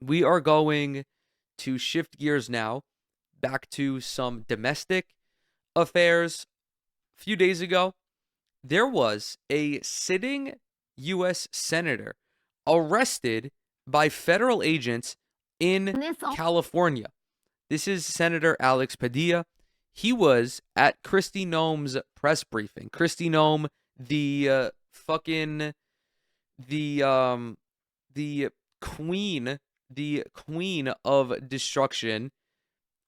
we are going to shift gears now back to some domestic affairs. A few days ago, there was a sitting U.S. senator arrested by federal agents in California. This is Senator Alex Padilla. He was at Kristi Noem's press briefing. Kristi Noem, the queen, the queen of destruction,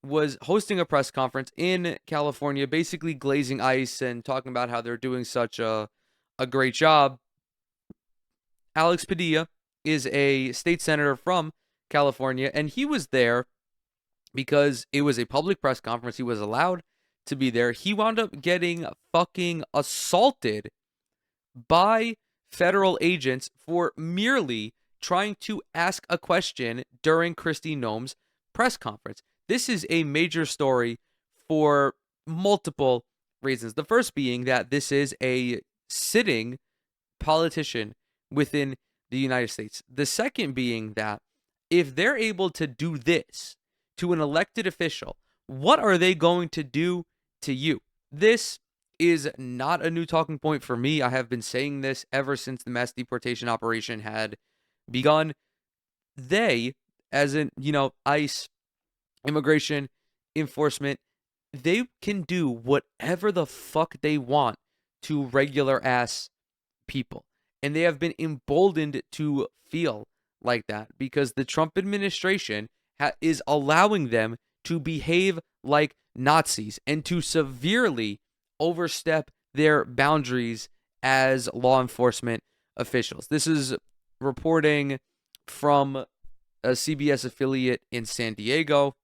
was hosting a press conference in California, basically glazing ice and talking about how they're doing such a great job. Alex Padilla is a state senator from California, and he was there because it was a public press conference. He was allowed to be there. He wound up getting fucking assaulted by federal agents for merely trying to ask a question during Kristi Noem's press conference. This is a major story for multiple reasons. The first being that this is a sitting politician within the United States. The second being that if they're able to do this to an elected official, what are they going to do to you? This is not a new talking point for me. I have been saying this ever since the mass deportation operation had begun. They, as in, ICE, immigration enforcement, they can do whatever the fuck they want to regular ass people. And they have been emboldened to feel like that because the Trump administration is allowing them to behave like Nazis and to severely overstep their boundaries as law enforcement officials. This is reporting from a CBS affiliate in San Diego.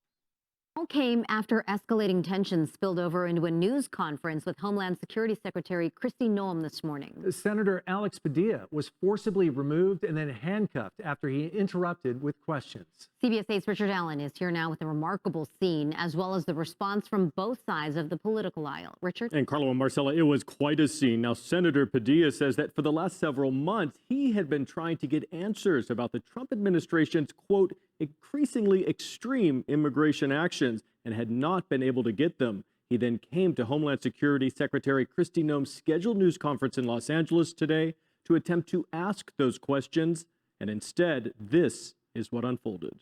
All came after escalating tensions spilled over into a news conference with Homeland Security Secretary Kristi Noem this morning. Senator Alex Padilla was forcibly removed and then handcuffed after he interrupted with questions. CBS 8's Richard Allen is here now with a remarkable scene, as well as the response from both sides of the political aisle. Richard? And Carlo and Marcella, it was quite a scene. Now, Senator Padilla says that for the last several months, he had been trying to get answers about the Trump administration's, quote, increasingly extreme immigration actions and had not been able to get them. He then came to Homeland Security Secretary Kristi Noem's scheduled news conference in Los Angeles today to attempt to ask those questions, and instead, this is what unfolded.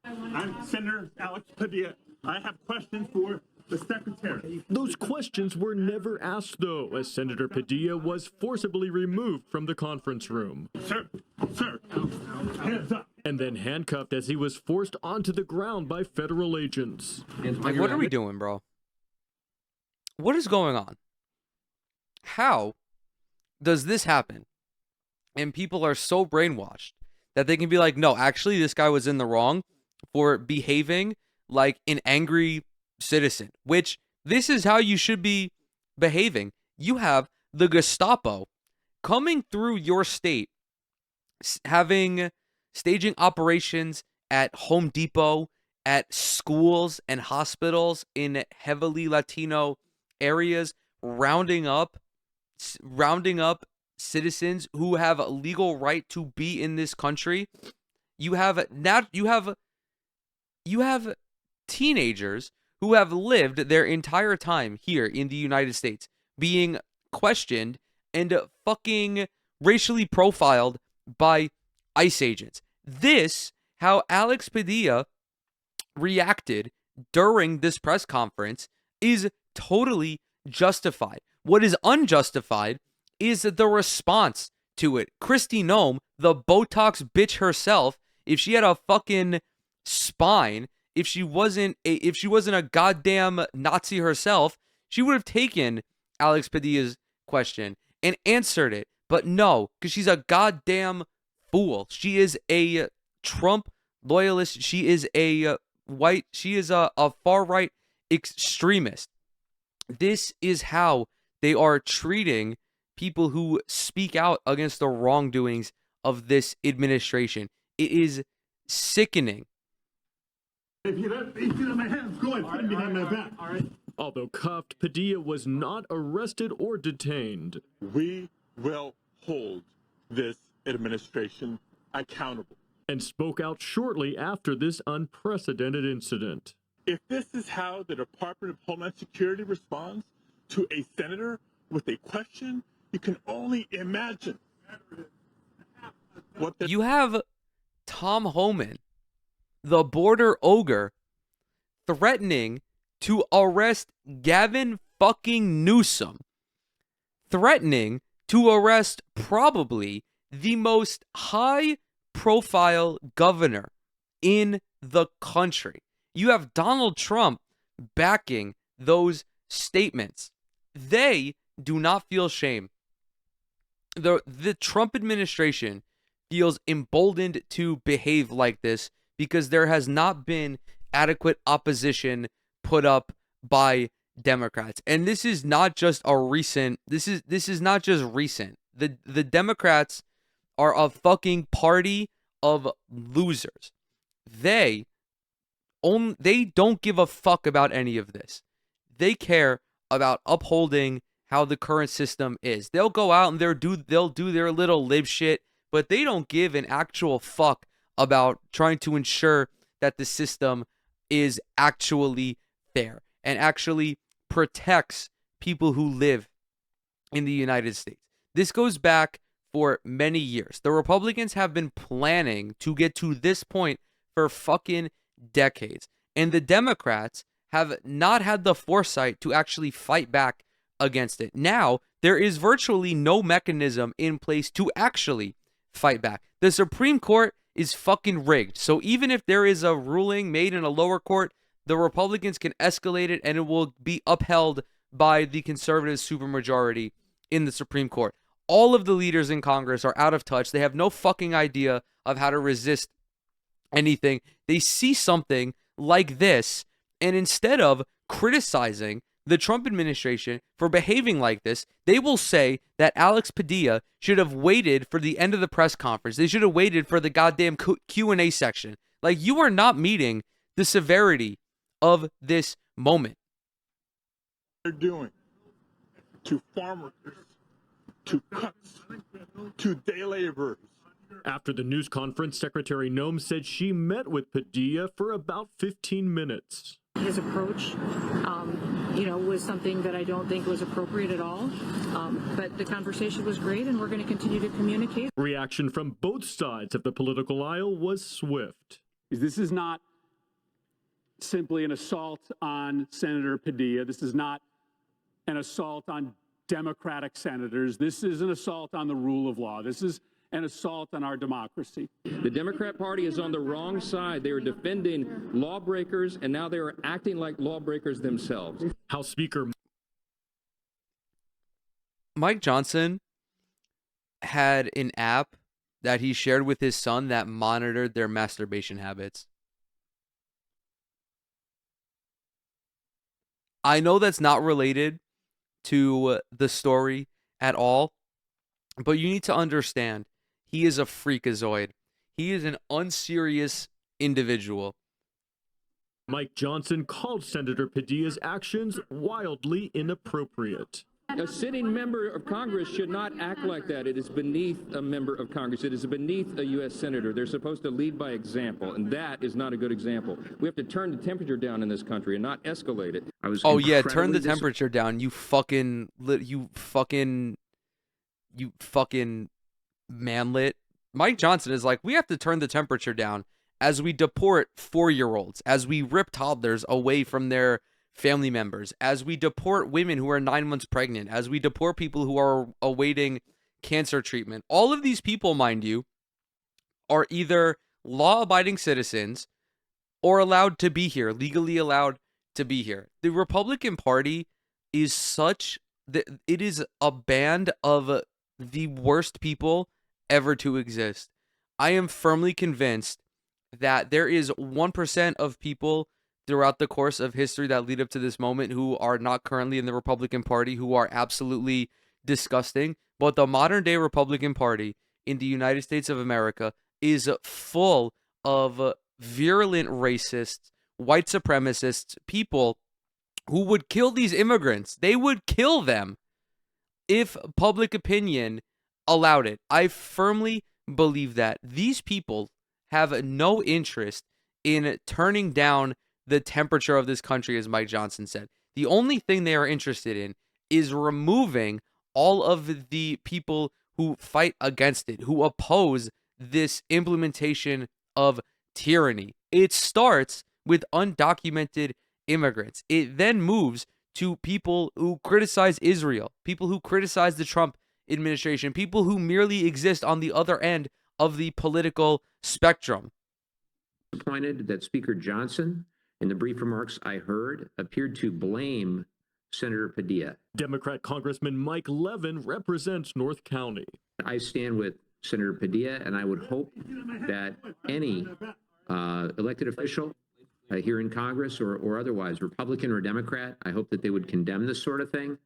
I'm Senator Alex Padilla. I have questions for the secretary. Those questions were never asked, though, as Senator Padilla was forcibly removed from the conference room. Sir, hands up. And then handcuffed as he was forced onto the ground by federal agents. Like, what are we doing, bro? What is going on? How does this happen? And people are so brainwashed that they can be like, no, actually, this guy was in the wrong for behaving like an angry citizen, which this is how you should be behaving. You have the Gestapo coming through your state, staging operations at Home Depot, at schools and hospitals in heavily Latino areas, rounding up citizens who have a legal right to be in this country. You have teenagers who have lived their entire time here in the United States being questioned and fucking racially profiled by ICE agents. This, how Alex Padilla reacted during this press conference, is totally justified. What is unjustified is the response to it. Kristi Noem, the Botox bitch herself, if she had a fucking spine, if she wasn't a goddamn Nazi herself, she would have taken Alex Padilla's question and answered it. But no, because she's a goddamn fool. She is a Trump loyalist. She is a far-right extremist. This is how they are treating people who speak out against the wrongdoings of this administration. It is sickening. If you let my hands go and put them behind my back. All right. Although cuffed, Padilla was not arrested or detained. We will hold this administration accountable. and spoke out shortly after this unprecedented incident. If this is how the Department of Homeland Security responds to a senator with a question, you can only imagine what the You have Tom Homan, the border ogre, threatening to arrest Gavin fucking Newsom, threatening to arrest probably the most high-profile governor in the country. You have Donald Trump backing those statements. They do not feel shame. The Trump administration feels emboldened to behave like this because there has not been adequate opposition put up by Democrats. And this is not just a recent, this is not just recent. The Democrats are a fucking party of losers. They don't give a fuck about any of this. They care about upholding how the current system is. They'll go out and they'll do their little lib shit, but they don't give an actual fuck about trying to ensure that the system is actually fair and actually protects people who live in the United States. This goes back for many years. The Republicans have been planning to get to this point for fucking decades. And the Democrats have not had the foresight to actually fight back against it. Now, there is virtually no mechanism in place to actually fight back. The Supreme Court is fucking rigged. So even if there is a ruling made in a lower court, the Republicans can escalate it and it will be upheld by the conservative supermajority in the Supreme Court. All of the leaders in Congress are out of touch. They have no fucking idea of how to resist anything. They see something like this, and instead of criticizing the Trump administration for behaving like this, they will say that Alex Padilla should have waited for the end of the press conference. They should have waited for the goddamn Q&A section. Like, you are not meeting the severity of this moment. they're doing to farm workers, to cuts, to day laborers. After the news conference, Secretary Noem said she met with Padilla for about 15 minutes. His approach, was something that I don't think was appropriate at all. But the conversation was great, and we're going to continue to communicate. Reaction from both sides of the political aisle was swift. This is not simply an assault on Senator Padilla. This is not an assault on Democratic senators. This is an assault on the rule of law. This is an assault on our democracy. The Democrat Party is on the wrong side. They are defending lawbreakers, and now they are acting like lawbreakers themselves. House Speaker Mike Johnson had an app that he shared with his son that monitored their masturbation habits. I know that's not related to the story at all, but you need to understand, he is a freakazoid. He is an unserious individual. Mike Johnson called Senator Padilla's actions wildly inappropriate. A sitting member of Congress should not act like that. It is beneath a member of Congress. It is beneath a U.S. senator. They're supposed to lead by example, and that is not a good example. We have to turn the temperature down in this country and not escalate it. Oh yeah, turn the temperature down. You fucking manlet. Mike Johnson is like, we have to turn the temperature down as we deport 4-year-olds, as we rip toddlers away from their family members, as we deport women who are 9 months pregnant, as we deport people who are awaiting cancer treatment. All of these people, mind you, are either law-abiding citizens or allowed to be here, legally allowed to be here. The Republican Party is it is a band of the worst people ever to exist. I am firmly convinced that there is 1% of people throughout the course of history that lead up to this moment who are not currently in the Republican Party, who are absolutely disgusting. But the modern day Republican Party in the United States of America is full of virulent racists, white supremacists, people who would kill these immigrants. They would kill them if public opinion allowed it. I firmly believe that these people have no interest in turning down the temperature of this country, as Mike Johnson said. The only thing they are interested in is removing all of the people who fight against it, who oppose this implementation of tyranny. It starts with undocumented immigrants. It then moves to people who criticize Israel, people who criticize the Trump administration, people who merely exist on the other end of the political spectrum. Disappointed that Speaker Johnson, in the brief remarks I heard, appeared to blame Senator Padilla. Democrat Congressman Mike Levin represents North County. I stand with Senator Padilla, and I would hope that any elected official here in Congress or otherwise, Republican or Democrat, I hope that they would condemn this sort of thing.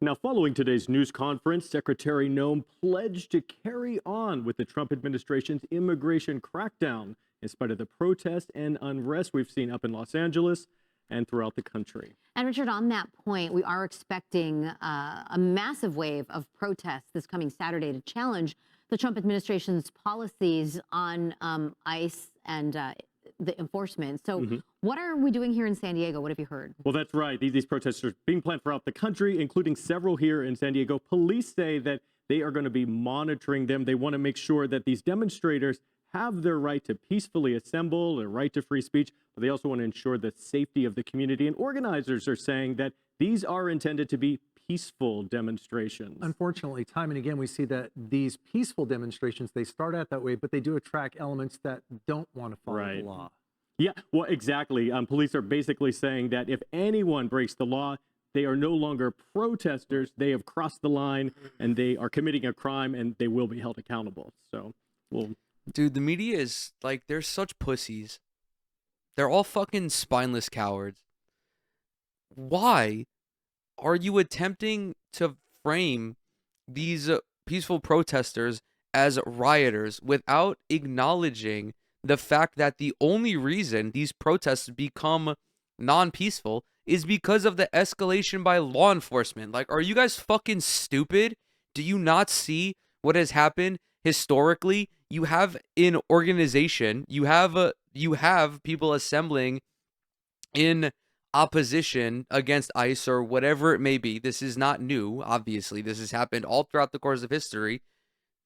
Now, following today's news conference, Secretary Noem pledged to carry on with the Trump administration's immigration crackdown in spite of the protests and unrest we've seen up in Los Angeles and throughout the country. And Richard, on that point, we are expecting a massive wave of protests this coming Saturday to challenge the Trump administration's policies on ICE and the enforcement. So what are we doing here in San Diego? What have you heard? Well, that's right. These protests are being planned throughout the country, including several here in San Diego. Police say that they are going to be monitoring them. They want to make sure that these demonstrators have their right to peacefully assemble, their right to free speech, but they also want to ensure the safety of the community. And organizers are saying that these are intended to be peaceful demonstrations. Unfortunately, time and again, we see that these peaceful demonstrations, they start out that way, but they do attract elements that don't want to follow the law. Yeah, well, exactly. Police are basically saying that if anyone breaks the law, they are no longer protesters. They have crossed the line and they are committing a crime and they will be held accountable. So, Dude, the media is like, they're such pussies. They're all fucking spineless cowards. Why are you attempting to frame these peaceful protesters as rioters without acknowledging the fact that the only reason these protests become non-peaceful is because of the escalation by law enforcement? Like, are you guys fucking stupid? Do you not see what has happened historically? You have an organization, you have people assembling in opposition against ICE or whatever it may be. This is not new, obviously. This has happened all throughout the course of history.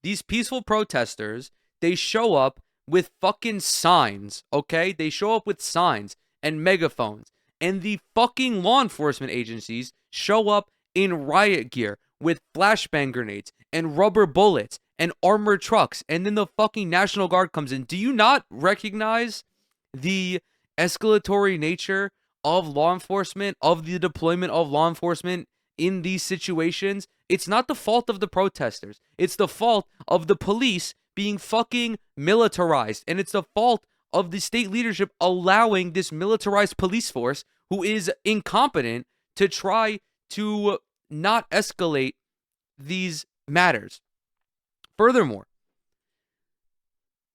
These peaceful protesters, they show up with fucking signs, okay? They show up with signs and megaphones. And the fucking law enforcement agencies show up in riot gear with flashbang grenades and rubber bullets and armored trucks. And then the fucking National Guard comes in. Do you not recognize the escalatory nature of law enforcement, of the deployment of law enforcement in these situations? It's not the fault of the protesters. It's the fault of the police being fucking militarized. And it's the fault of the state leadership allowing this militarized police force, who is incompetent, to try to not escalate these matters. Furthermore,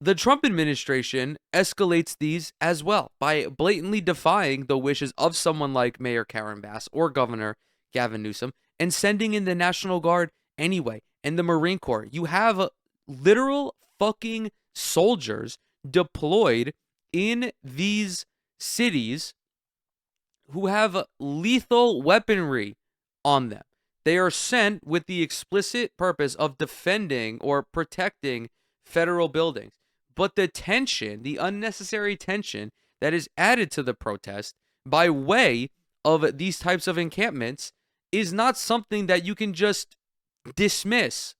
the Trump administration escalates these as well by blatantly defying the wishes of someone like Mayor Karen Bass or Governor Gavin Newsom and sending in the National Guard anyway, and the Marine Corps. You have literal fucking soldiers deployed in these cities who have lethal weaponry on them. They are sent with the explicit purpose of defending or protecting federal buildings. But the tension, the unnecessary tension that is added to the protest by way of these types of encampments is not something that you can just dismiss.